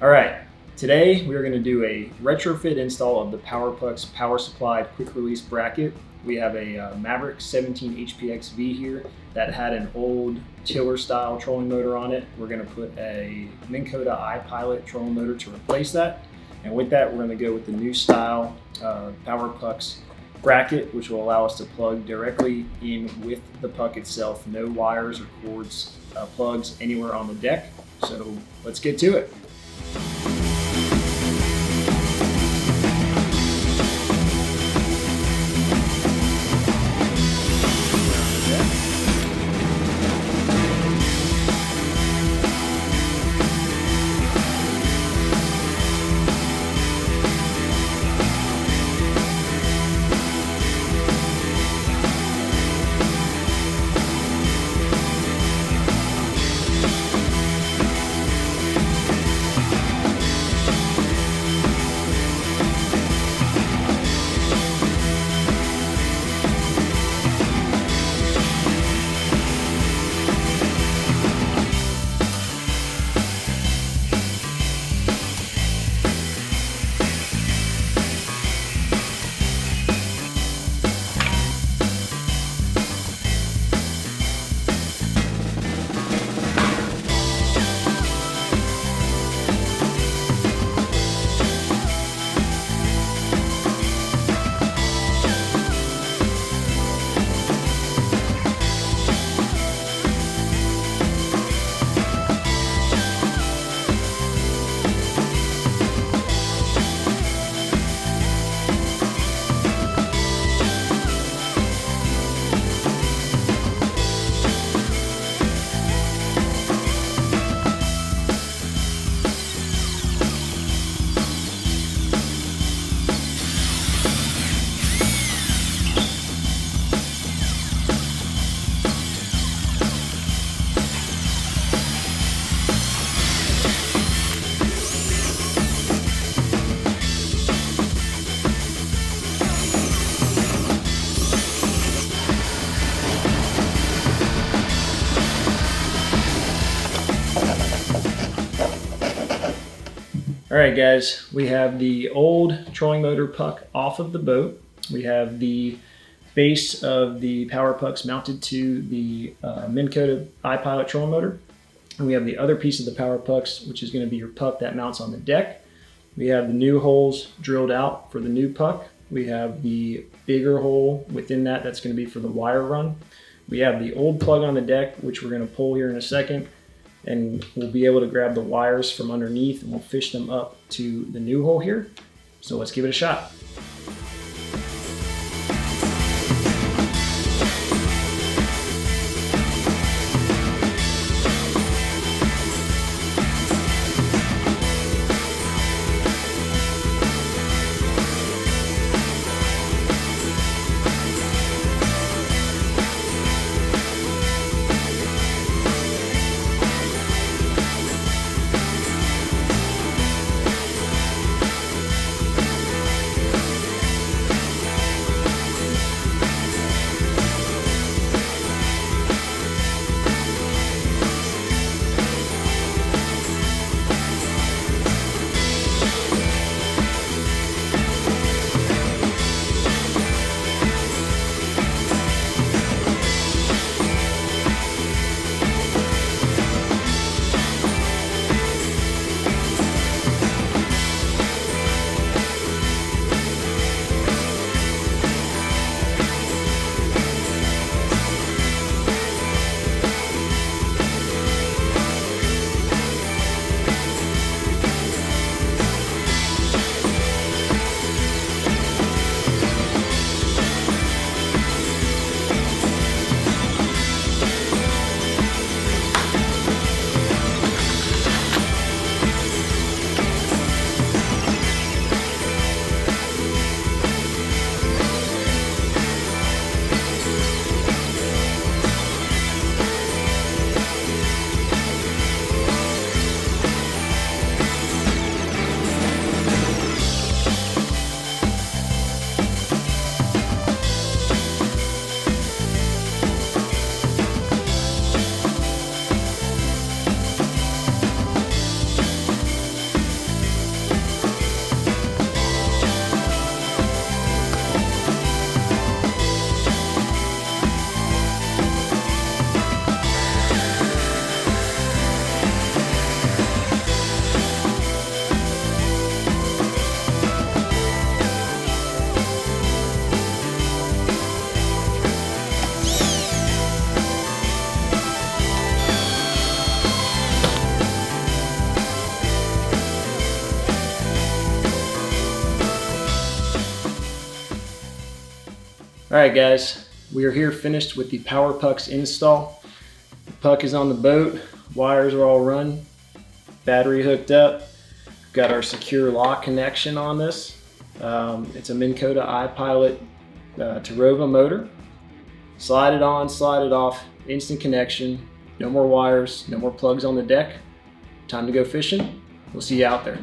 All right, today we are going to do a retrofit install of the Power Pux power supplied quick release bracket. We have a Maverick 17 HPX-V here that had an old tiller style trolling motor on it. We're going to put a Minn Kota iPilot trolling motor to replace that. And with that, we're going to go with the new style Power Pux bracket, which will allow us to plug directly in with the puck itself. No wires or cords, plugs anywhere on the deck. So let's get to it. All right, guys, we have the old trolling motor puck off of the boat. We have the base of the Power Pux mounted to the Minn Kota iPilot trolling motor. And we have the other piece of the Power Pux, which is going to be your puck that mounts on the deck. We have the new holes drilled out for the new puck. We have the bigger hole within that that's going to be for the wire run. We have the old plug on the deck, which we're going to pull here in a second. And we'll be able to grab the wires from underneath and we'll fish them up to the new hole here. So let's give it a shot. All right, guys, we are here finished with the Power Pux install. The puck is on the boat, wires are all run, battery hooked up. We've got our secure lock connection on this. It's a Minn Kota iPilot Tarova motor. Slide it on, slide it off, instant connection. No more wires, no more plugs on the deck. Time to go fishing. We'll see you out there.